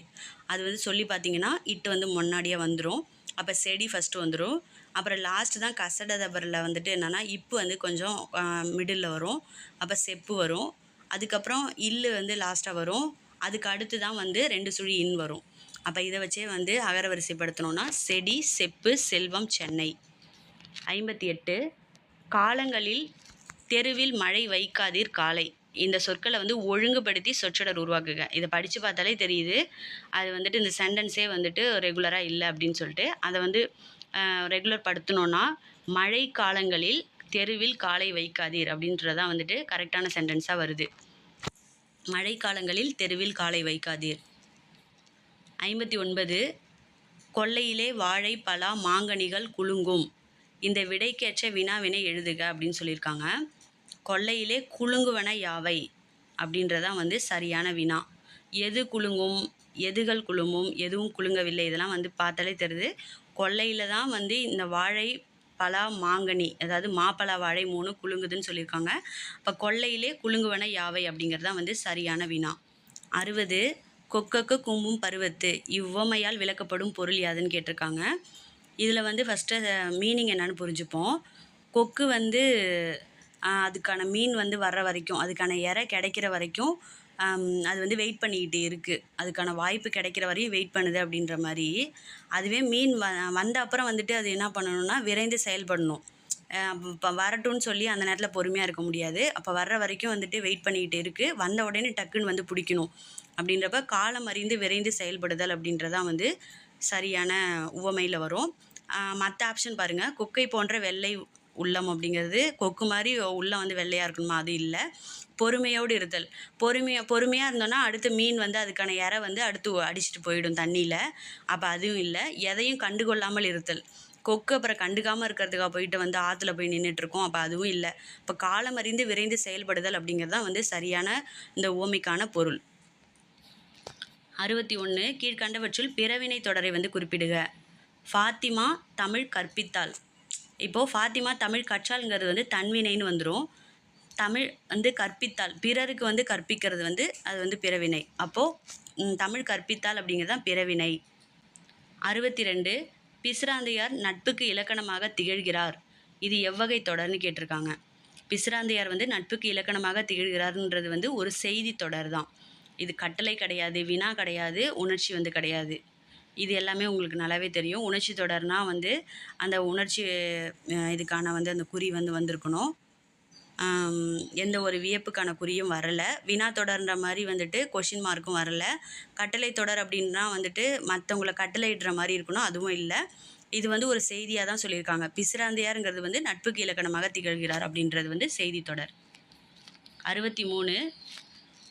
அது வந்து சொல்லி பார்த்தீங்கன்னா இட்டு வந்து முன்னாடியே வந்துடும். அப்போ செடி ஃபஸ்ட்டு வந்துடும். அப்புறம் லாஸ்ட்டு தான் கசட தபரில் வந்துட்டு என்னென்னா இப்பு வந்து கொஞ்சம் மிடில் வரும். அப்போ செப்பு வரும். அதுக்கப்புறம் இல்லு வந்து லாஸ்ட்டாக வரும். அதுக்கு அடுத்து தான் வந்து 2 சுழி இன் வரும். அப்போ இதை வச்சே வந்து அகர வரிசைப்படுத்தணும்னா செடி, செப்பு, செல்வம், சென்னை. 58 காலங்களில் தெருவில் மழை வைக்காதீர் காலை. இந்த சொற்களை வந்து ஒழுங்குபடுத்தி சொற்றொடர் உருவாக்குங்க. இதை படித்து பார்த்தாலே தெரியுது அது வந்துட்டு இந்த சென்டென்ஸே வந்துட்டு ரெகுலராக இல்லை அப்படின்னு சொல்லிட்டு. அதை வந்து ரெகுலர் படுத்தணுன்னா மழை காலங்களில் தெருவில் காலை வைக்காதீர் அப்படின்றதான் வந்துட்டு கரெக்டான சென்டென்ஸாக வருது. மழை காலங்களில் தெருவில் காலை வைக்காதீர். 59 கொல்லையிலே வாழை, பலா, மாங்கனிகள் குலுங்கும். இந்த விடைக்கேற்ற வினாவினை எழுதுக அப்படின்னு சொல்லியிருக்காங்க. கொல்லையிலே குலுங்குவன யாவை அப்படின்றதான் வந்து சரியான வினா. எது குலுங்கும், எதுகள் குலுங்கும், எதுவும் குலுங்கவில்லை. இதெல்லாம் வந்து பார்த்தாலே தெரியுது. கொல்லையில் தான் வந்து இந்த வாழை, பலா, மாங்கனி அதாவது மாப்பழா, வாழை 3 குலுங்குதுன்னு சொல்லியிருக்காங்க. இப்போ கொல்லையிலே குலுங்குவன யாவை அப்படிங்கிறது தான் வந்து சரியான வினா. 60 கொக்கக்கு கும்பும் பருவத்து இவ்வுவமையால் விளக்கப்படும் பொருள் யாதுன்னு கேட்டிருக்காங்க. இதில் வந்து ஃபஸ்ட்டு மீனிங் என்னன்னு புரிஞ்சுப்போம். கொக்கு வந்து அதுக்கான மீன் வந்து வர்ற வரைக்கும், அதுக்கான இறை கிடைக்கிற வரைக்கும் அது வந்து வெயிட் பண்ணிக்கிட்டு இருக்குது. அதுக்கான வாய்ப்பு கிடைக்கிற வரையும் வெயிட் பண்ணுது அப்படின்ற மாதிரி. அதுவே மீன் வந்த அப்புறம் வந்துட்டு அது என்ன பண்ணணும்னா விரைந்து செயல்படணும். இப்போ வரட்டும்னு சொல்லி அந்த நேரத்தில் பொறுமையாக இருக்க முடியாது. அப்போ வர்ற வரைக்கும் வந்துட்டு வெயிட் பண்ணிக்கிட்டு இருக்குது. வந்த உடனே டக்குன்னு வந்து பிடிக்கணும். அப்படின்றப்ப காலம் அறிந்து விரைந்து செயல்படுதல் அப்படின்றதான் வந்து சரியான உவமையில் வரும். மற்ற ஆப்ஷன் பாருங்கள். குக்கை போன்ற வெள்ளை உள்ளம் அப்படிங்கிறது கொக்கு மாதிரி உள்ளம் வந்து வெள்ளையாக இருக்கணுமா, அது இல்லை. பொறுமையோடு இருத்தல். பொறுமையாக இருந்தோன்னா அடுத்து மீன் வந்து அதுக்கான இறை வந்து அடுத்து அடிச்சுட்டு போயிடும் தண்ணியில். அப்போ அதுவும் இல்லை. எதையும் கண்டுகொள்ளாமல் இருத்தல். கொக்கு அப்புறம் கண்டுக்காமல் இருக்கிறதுக்காக போயிட்டு வந்து ஆற்றுல போய் நின்றுட்டுருக்கோம். அப்போ அதுவும் இல்லை. இப்போ காலம் அறிந்து விரைந்து செயல்படுதல் அப்படிங்கிறது தான் வந்து சரியான இந்த உவமைக்கான பொருள். 61 கீழ்கண்டவற்றில் பிறவினை தொடரை வந்து குறிப்பிடுக. ஃபாத்திமா தமிழ் கற்பித்தாள். இப்போது ஃபாத்திமா தமிழ் கற்றாள்ங்கிறது வந்து தன்வினைன்னு வந்துடும். தமிழ் வந்து கற்பித்தாள், பிறருக்கு வந்து கற்பிக்கிறது வந்து அது வந்து பிறவினை. அப்போது தமிழ் கற்பித்தாள் அப்படிங்கிறது தான் பிறவினை. 62 பிசிராந்தையார் நட்புக்கு இலக்கணமாக திகழ்கிறார். இது எவ்வகை தொடர்னு கேட்டிருக்காங்க. பிசிராந்தையார் வந்து நட்புக்கு இலக்கணமாக திகழ்கிறார்ன்றது வந்து ஒரு செய்தி தொடர் தான். இது கட்டளை கிடையாது, வினா கிடையாது, உணர்ச்சி வந்து கிடையாது. இது எல்லாமே உங்களுக்கு நல்லாவே தெரியும். உணர்ச்சி தொடர்னால் வந்து அந்த உணர்ச்சி இதுக்கான வந்து அந்த குறி வந்து வந்திருக்கணும். எந்த ஒரு வியப்புக்கான குறியும் வரலை. வினா தொடர்ன்ற மாதிரி வந்துட்டு கொஷின் மார்க்கும் வரலை. கட்டளை தொடர் அப்படின்னா வந்துட்டு மற்றவங்களை கட்டளையிடுற மாதிரி இருக்கணும், அதுவும் இல்லை. இது வந்து ஒரு செய்தியாக தான் சொல்லியிருக்காங்க. பிசிராந்தையாருங்கிறது வந்து நட்புக்கு இலக்கணமாக திகழ்கிறார் அப்படின்றது வந்து செய்தி தொடர். 63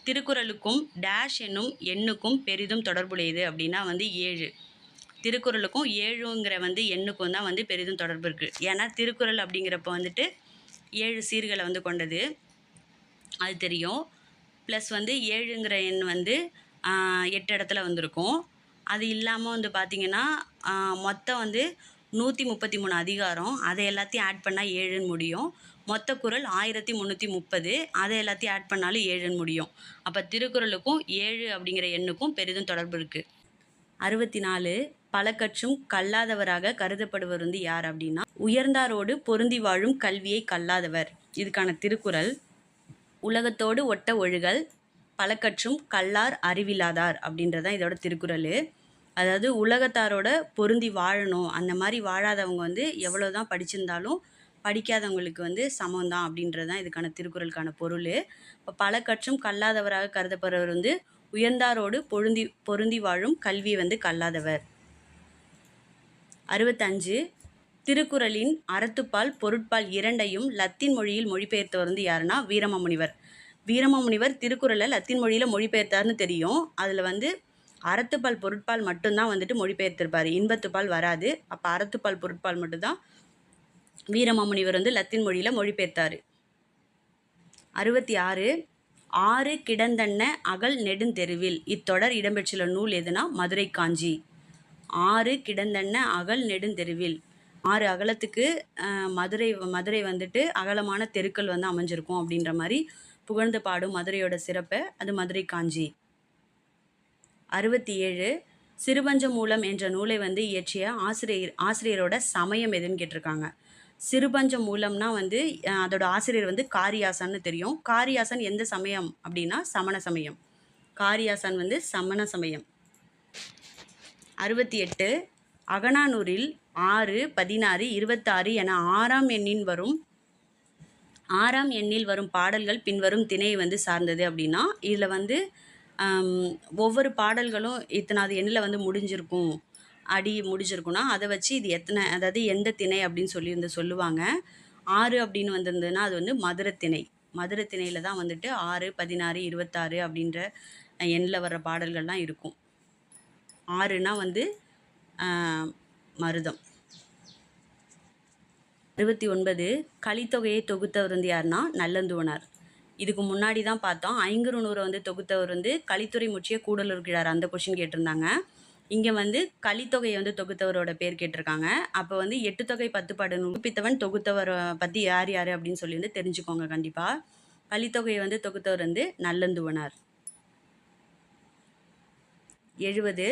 திருக்குறளுக்கும் டேஷ் என்னும் எண்ணுக்கும் பெரிதும் தொடர்புடையது அப்படின்னா வந்து 7. திருக்குறளுக்கும் 7ங்கிற வந்து எண்ணுக்கும் தான் வந்து பெரிதும் தொடர்பு இருக்குது. ஏன்னா திருக்குறள் அப்படிங்கிறப்ப வந்துட்டு 7 சீர்களை வந்து கொண்டது, அது தெரியும். ப்ளஸ் வந்து 7ங்கிற எண் வந்து 8 இடத்துல வந்திருக்கும். அது இல்லாமல் வந்து பார்த்திங்கன்னா மொத்தம் வந்து 133 அதிகாரம். அதை எல்லாத்தையும் ஆட் பண்ணால் 7ன்னு முடியும். மொத்த குறள் 1330. அதை எல்லாத்தையும் ஆட் பண்ணாலும் 7ன்னு முடியும். அப்போ திருக்குறளுக்கும் 7 அப்படிங்கிற எண்ணுக்கும் பெரிதும் தொடர்பு இருக்குது. 64 பலகற்றும் கல்லாதவராக கருதப்படுவர் வந்து யார் அப்படின்னா உயர்ந்தாரோடு பொருந்தி வாழும் கல்வியை கல்லாதவர். இதுக்கான திருக்குறள் உலகத்தோடு ஒட்ட ஒழுகல் பலகற்றும் கல்லார் அறிவில்லாதார் அப்படின்றதான் இதோட திருக்குறள். அதாவது உலகத்தாரோட பொருந்தி வாழணும், அந்த மாதிரி வாழாதவங்க வந்து எவ்வளோதான் படிச்சிருந்தாலும் படிக்காதவங்களுக்கு வந்து சமம்தான் அப்படின்றது தான் இதுக்கான திருக்குறளுக்கான பொருள். இப்போ பலகற்றும் கல்லாதவராக கருதப்படுறவர் வந்து உயர்ந்தாரோடு பொருந்தி வாழும் கல்வி வந்து கல்லாதவர். 65 திருக்குறளின் அறத்துப்பால் பொருட்பால் இரண்டையும் லத்தீன் மொழியில் மொழிபெயர்த்தவர் வந்து யாருன்னா வீரமாமுனிவர். வீரமாமுனிவர் திருக்குறளை லத்தீன் மொழியில் மொழிபெயர்த்தார்னு தெரியும். அதில் வந்து அறத்துப்பால் பொருட்பால் மட்டும்தான் வந்துட்டு மொழிபெயர்த்திருப்பார், இன்பத்துப்பால் வராது. அப்போ அறத்துப்பால் பொருட்பால் மட்டும்தான் வீரமாமுனிவர் வந்து லத்தீன் மொழியில் மொழிபெயர்த்தார். 66 ஆறு கிடந்தன்ன அகல் நெடுந்தெருவில் இத்தொடர் இடம்பெற்றுள்ள நூல் எதுனா மதுரை காஞ்சி. ஆறு கிடந்தன்ன அகல் நெடுந்தெருவில், 6 அகலத்துக்கு மதுரை வந்துட்டு அகலமான தெருக்கள் வந்து அமைஞ்சிருக்கும் அப்படின்ற மாதிரி புகழ்ந்து பாடும் மதுரையோட சிறப்பை அது மதுரை காஞ்சி. 67 சிறுபஞ்ச மூலம் என்ற நூலை வந்து இயற்றிய ஆசிரியரோட சமயம் எதுன்னு கேட்டிருக்காங்க. சிறுபஞ்ச மூலம்னா வந்து அதோட ஆசிரியர் வந்து காரியாசான்னு தெரியும். காரியாசன் எந்த சமயம் அப்படின்னா சமண சமயம். காரியாசான் வந்து சமண சமயம். 68 அகநானூரில் 6, 16, 26 என 6ஆம் எண்ணில் வரும் பாடல்கள் பின்வரும் திணையை வந்து சார்ந்தது அப்படின்னா இதில் வந்து ஒவ்வொரு பாடல்களும் இத்தனாவது எண்ணில் வந்து முடிஞ்சிருக்கும்னா அதை வச்சு இது எத்தனை, அதாவது எந்த திணை அப்படின்னு சொல்லி சொல்லுவாங்க. 6 அப்படின்னு வந்திருந்ததுன்னா அது வந்து மதுரை திணையில் தான் வந்துட்டு 6, 16, 26 அப்படின்ற எண்ணில் வர்ற பாடல்கள்லாம் இருக்கும். 6னா வந்து மருதம். 69 கலித்தொகையை தொகுத்தவர் வந்து யாருன்னா நல்லந்துவனார். இதுக்கு முன்னாடி தான் பார்த்தோம், ஐங்குறுநூறை வந்து தொகுத்தவர் வந்து கலித்துறை முற்றிய கூடலூர் கிழார், அந்த கொஷின் கேட்டிருந்தாங்க. இங்கே வந்து கலித்தொகையை வந்து தொகுத்தவரோட பேர் கேட்டிருக்காங்க. அப்போ வந்து 8 தொகை 10 பாடல் நூற்பித்தவன் தொகுத்தவரை பற்றி யார் அப்படின்னு சொல்லி வந்து தெரிஞ்சுக்கோங்க கண்டிப்பாக. கலித்தொகையை வந்து தொகுத்தவர் வந்து நல்லந்துவனார். 70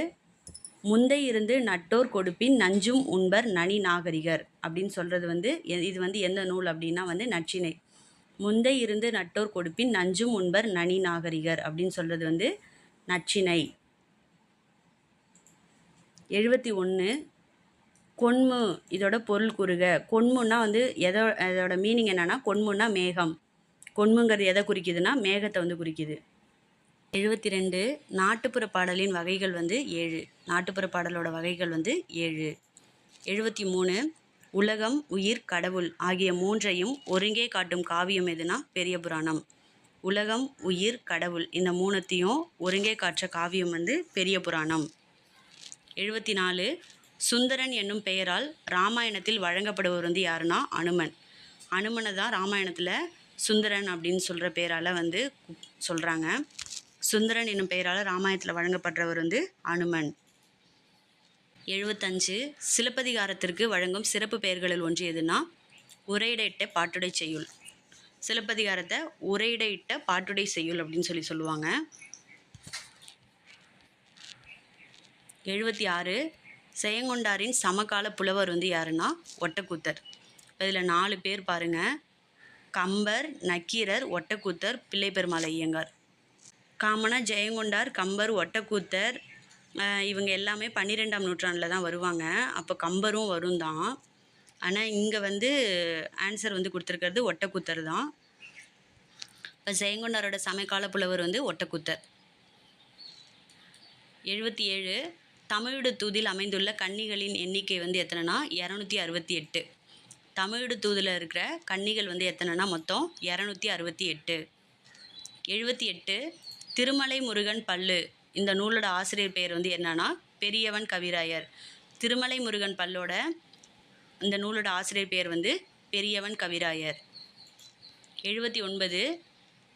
முந்தை இருந்து நட்டோர் கொடுப்பின் நஞ்சும் உண்பர் நனி நாகரிகர் அப்படின்னு சொல்கிறது வந்து இது வந்து எந்த நூல் அப்படின்னா வந்து நற்றிணை. முந்தை இருந்து நட்டோர் கொடுப்பின் நஞ்சும் உண்பர் நனி நாகரிகர் அப்படின்னு சொல்கிறது வந்து நற்றிணை. 71 கொன்மு இதோட பொருள் கூறுக. கொன்முன்னா வந்து அதோட மீனிங் என்னன்னா கொன்முன்னா மேகம். கொன்முங்கிறது எதை குறிக்குதுன்னா மேகத்தை வந்து குறிக்குது. 72 நாட்டுப்புற பாடலின் வகைகள் வந்து 7. நாட்டுப்புற பாடலோட வகைகள் வந்து 7. 73 உலகம் உயிர் கடவுள் ஆகிய மூன்றையும் ஒருங்கே காட்டும் காவியம் எதுனா பெரிய புராணம். உலகம் உயிர் கடவுள் இந்த மூணுத்தையும் ஒருங்கே காட்டுற காவியம் வந்து பெரிய புராணம். 74 சுந்தரன் என்னும் பெயரால் இராமாயணத்தில் வழங்கப்படுவர் வந்து யாருன்னா அனுமன். அனுமனை தான் இராமாயணத்தில் சுந்தரன் அப்படின்னு சொல்கிற பெயரால் வந்து சொல்கிறாங்க. சுந்தரன் என்னும் பெயரால் இராமாயணத்தில் வழங்கப்படுறவர் வந்து அனுமன். 75 சிலப்பதிகாரத்திற்கு வழங்கும் சிறப்பு பெயர்களில் ஒன்று எதுனா உரையிடையிட்ட பாட்டுடை செய்யுள். சிலப்பதிகாரத்தை உரையிடையிட்ட பாட்டுடை செய்யுள் அப்படின்னு சொல்லுவாங்க. 76 செயங்கொண்டாரின் சமகால புலவர் வந்து யாருன்னா ஒட்டக்கூத்தர். இதில் 4 பேர் பாருங்கள்: கம்பர், நக்கீரர், ஒட்டக்கூத்தர், பிள்ளைப்பெருமாள் ஐயங்கார். காமனாக ஜெயங்கொண்டார், கம்பர், ஒட்டக்கூத்தர் இவங்க எல்லாமே 12ஆம் நூற்றாண்டில் தான் வருவாங்க. அப்போ கம்பரும் வரும் தான். ஆனால் இங்கே வந்து ஆன்சர் வந்து கொடுத்துருக்கிறது ஒட்டக்கூத்தர் தான். இப்போ ஜெயங்கொண்டாரோட சமகால புலவர் வந்து ஒட்டக்கூத்தர். 77 தமிழோட தூதில் அமைந்துள்ள கன்னிகளின் எண்ணிக்கை வந்து எத்தனைனா 268. தமிழோட தூதில் இருக்கிற கன்னிகள் வந்து எத்தனைனா மொத்தம் 268. 78 திருமலை முருகன் பல்லு இந்த நூலோட ஆசிரியர் பெயர் வந்து என்னன்னா பெரியவன் கவிராயர். திருமலை முருகன் பல்லோட இந்த நூலோட ஆசிரியர் பெயர் வந்து பெரியவன் கவிராயர். 79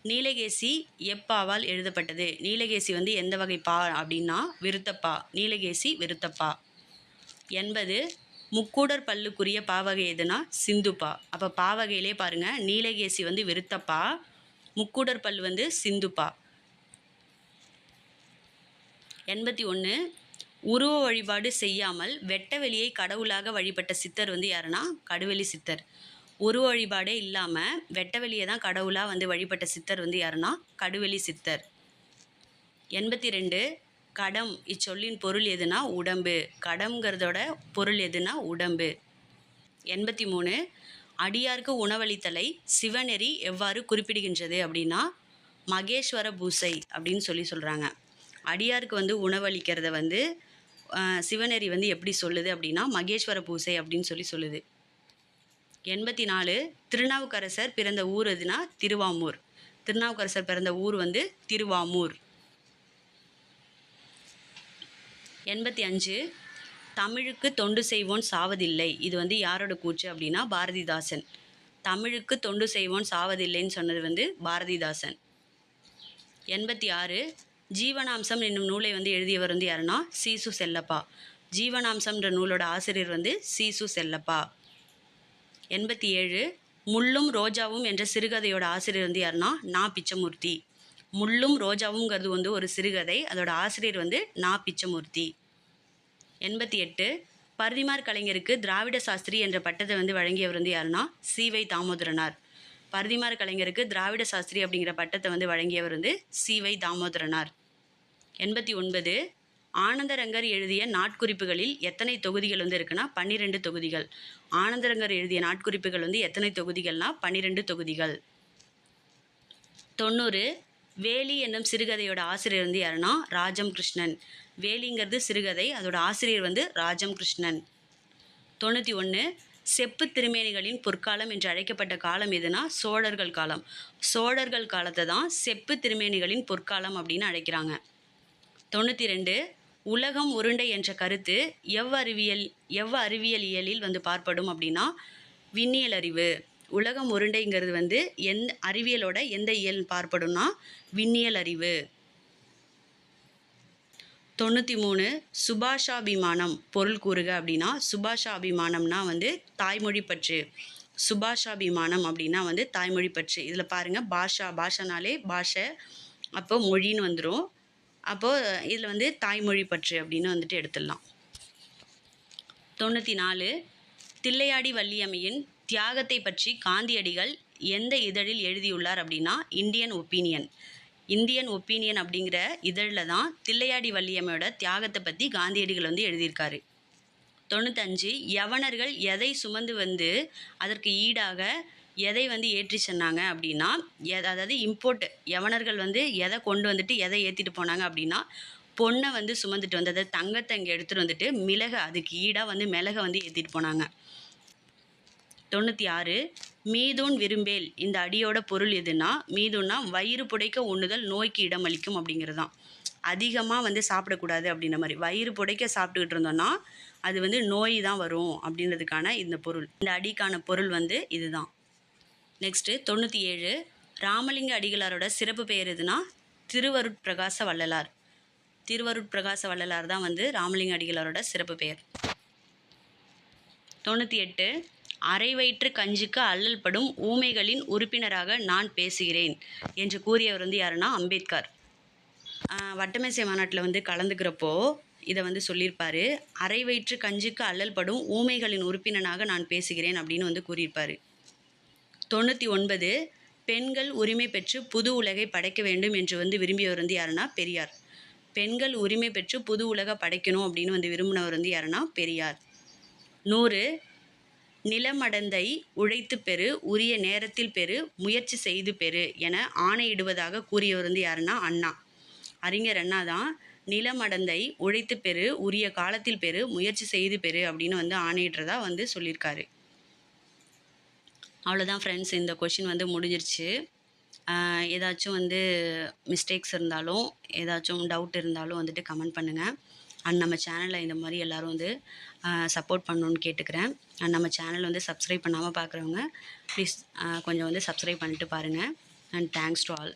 நீலகேசி எப்பாவால் எழுதப்பட்டது. நீலகேசி வந்து எந்த வகை பா அப்படின்னா விருத்தப்பா. நீலகேசி விருத்தப்பா. 80 முக்கூடர் பல்லுக்குரிய பாவகை எதுனா சிந்துப்பா. அப்போ பாவகையிலே பாருங்கள், நீலகேசி வந்து விருத்தப்பா, முக்கூடர் பல் வந்து சிந்துப்பா. 81 உருவ வழிபாடு செய்யாமல் வெட்ட வெளியை கடவுளாக வழிபட்ட சித்தர் வந்து யாருன்னா கடுவெளி சித்தர். உருவ வழிபாடே இல்லாமல் வெட்ட வெளியை தான் கடவுளாக வந்து வழிபட்ட சித்தர் வந்து யாருன்னா கடுவெளி சித்தர். 82 கடம் இச்சொல்லின் பொருள் எதுனா உடம்பு. கடம்ங்கிறதோட பொருள் எதுனா உடம்பு. 83 அடியாருக்கு உணவளித்தலை சிவநெறி எவ்வாறு குறிப்பிடுகின்றது அப்படின்னா மகேஸ்வர பூசை அப்படின்னு சொல்கிறாங்க. அடியாருக்கு வந்து உணவளிக்கிறத வந்து சிவநெறி வந்து எப்படி சொல்லுது அப்படின்னா மகேஸ்வர பூசை அப்படின்னு சொல்லுது. 84 திருநாவுக்கரசர் பிறந்த ஊர் எதுனா திருவாமூர். திருநாவுக்கரசர் பிறந்த ஊர் வந்து திருவாமூர். 85 தமிழுக்கு தொண்டு செய்வோன் சாவதில்லை. இது வந்து யாரோட கூற்று அப்படின்னா பாரதிதாசன். தமிழுக்கு தொண்டு செய்வோன் சாவதில்லைன்னு சொன்னது வந்து பாரதிதாசன். 86 ஜீவனாம்சம் என்னும் நூலை வந்து எழுதியவர் வந்து யாருன்னா சீசு செல்லப்பா. ஜீவனாம்சம்ன்ற நூலோட ஆசிரியர் வந்து சீசு செல்லப்பா. 87 முள்ளும் ரோஜாவும் என்ற சிறுகதையோட ஆசிரியர் வந்து யாருன்னா நா பிச்சமூர்த்தி. முள்ளும் ரோஜாவுங்கிறது வந்து ஒரு சிறுகதை, அதோட ஆசிரியர் வந்து நா பிச்சமூர்த்தி. 88 பரிதிமார் கலைஞருக்கு திராவிட சாஸ்திரி என்ற பட்டத்தை வந்து வழங்கியவர் வந்து யாருன்னா சி.வை. தாமோதரனார். பரிதிமார் கலைஞருக்கு திராவிட சாஸ்திரி அப்படிங்கிற பட்டத்தை வந்து வழங்கியவர் வந்து சி.வை. தாமோதரனார். 89 ஆனந்தரங்கர் எழுதிய நாட்குறிப்புகளில் எத்தனை தொகுதிகள் வந்து இருக்குன்னா 12 தொகுதிகள். ஆனந்தரங்கர் எழுதிய நாட்குறிப்புகள் வந்து எத்தனை தொகுதிகள்னா 12 தொகுதிகள். 90 வேலி என்னும் சிறுகதையோட ஆசிரியர் வந்து யாருன்னா ராஜம் கிருஷ்ணன். வேலிங்கிறது சிறுகதை, அதோட ஆசிரியர் வந்து ராஜம் கிருஷ்ணன். 91 செப்பு திருமேனிகளின் பொற்காலம் என்று அழைக்கப்பட்ட காலம் எதுனா சோழர்கள் காலம். சோழர்கள் காலத்தை தான் செப்பு திருமேனிகளின் பொற்காலம் அப்படின்னு அழைக்கிறாங்க. 92 உலகம் உருண்டை என்ற கருத்து அறிவியலில் வந்து பார்ப்படும் அப்படின்னா விண்ணியல் அறிவு. உலகம் உருண்டைங்கிறது வந்து அறிவியலோட எந்த இயல் பார்ப்படும்னா விண்ணியல் அறிவு. 93 சுபாஷாபிமானம் பொருள் கூறுக அப்படின்னா சுபாஷாபிமானம்னா வந்து தாய்மொழி பற்று. சுபாஷாபிமானம் அப்படின்னா வந்து தாய்மொழி பற்று. இதில் பாருங்கள் பாஷானாலே பாஷை, அப்போ மொழின்னு வந்துடும். அப்போது இதில் வந்து தாய்மொழி பற்று அப்படின்னு வந்துட்டு எடுத்துடலாம். 94 தில்லையாடி வள்ளியம்மையின் தியாகத்தை பற்றி காந்தியடிகள் எந்த இதழில் எழுதியுள்ளார் அப்படின்னா இந்தியன் ஒப்பீனியன் அப்படிங்கிற இதழில் தான் தில்லையாடி வள்ளியம்மையோட தியாகத்தை பற்றி காந்தியடிகள் வந்து எழுதியிருக்காரு. 95 யவனர்கள் எதை சுமந்து வந்து அதற்கு ஈடாக எதை வந்து ஏற்றி சொன்னாங்க அப்படின்னா அதாவது இம்போர்ட். யவனர்கள் வந்து எதை கொண்டு வந்துட்டு எதை ஏற்றிட்டு போனாங்க அப்படின்னா பொண்ணை வந்து சுமந்துட்டு வந்து அதாவது தங்கத்தை இங்கே எடுத்துகிட்டு வந்துட்டு மிளகை அதுக்கு ஈடாக வந்து மிளகை வந்து ஏற்றிட்டு போனாங்க. 96 மீதூன் விரும்பேல் இந்த அடியோட பொருள் எதுனா மீதூன்னா வயிறு புடைக்க உண்ணுதல் நோய்க்கு இடமளிக்கும் அப்படிங்கிறது தான். அதிகமாக வந்து சாப்பிடக்கூடாது அப்படின்ற மாதிரி வயிறு புடைக்க சாப்பிட்டுக்கிட்டு இருந்தோம்னா அது வந்து நோய் தான் வரும் அப்படின்றதுக்கான இந்த பொருள். இந்த அடிக்கான பொருள் வந்து இதுதான். நெக்ஸ்ட்டு 97 ராமலிங்க அடிகளாரோட சிறப்பு பெயர் எதுனா திருவருட்பிரகாச வள்ளலார். திருவருட்பிரகாச வள்ளலார் தான் வந்து ராமலிங்க அடிகளாரோட சிறப்பு பெயர். 98 அரை வயிற்று கஞ்சிக்கு அல்லல் படும் ஊமைகளின் உறுப்பினராக நான் பேசுகிறேன் என்று கூறியவர் வந்து யாருன்னா அம்பேத்கர். வட்டமேசை மாநாட்டில் வந்து கலந்துக்கிறப்போ இதை வந்து சொல்லியிருப்பார். அரை வயிற்று கஞ்சிக்கு அல்லல் படும் ஊமைகளின் உறுப்பினராக நான் பேசுகிறேன் அப்படின்னு வந்து கூறியிருப்பார். 99 பெண்கள் உரிமை பெற்று புது உலகை படைக்க வேண்டும் என்று வந்து விரும்பியவர் வந்து யாருன்னா பெரியார். பெண்கள் உரிமை பெற்று புது உலகை படைக்கணும் அப்படின்னு வந்து விரும்பினவர் வந்து யாருன்னா பெரியார். 100 நிலமடந்தை உழைத்து பெறு, உரிய நேரத்தில் பெறு, முயற்சி செய்து பெறு என ஆணையிடுவதாக கூறியவர் வந்து யாருன்னா அண்ணா. அறிஞர் அண்ணா தான் நிலமடந்தை உழைத்து பெறு, உரிய காலத்தில் பெறு, முயற்சி செய்து பெறு அப்படின்னு வந்து ஆணையிடுறதா வந்து சொல்லியிருக்காரு. அவ்வளோதான் ஃப்ரெண்ட்ஸ், இந்த கொஷின் வந்து முடிஞ்சிருச்சு. ஏதாச்சும் வந்து மிஸ்டேக்ஸ் இருந்தாலும் ஏதாச்சும் டவுட் இருந்தாலும் வந்துட்டு கமெண்ட் பண்ணுங்கள். அண்ட் நம்ம சேனலில் இந்த மாதிரி எல்லோரும் வந்து சப்போர்ட் பண்ணணுன்னு கேட்டுக்கிறேன். அண்ட் நம்ம சேனல் வந்து சப்ஸ்கிரைப் பண்ணாமல் பார்க்குறவங்க ப்ளீஸ் கொஞ்சம் வந்து சப்ஸ்கிரைப் பண்ணிட்டு பாருங்கள். And thanks to all.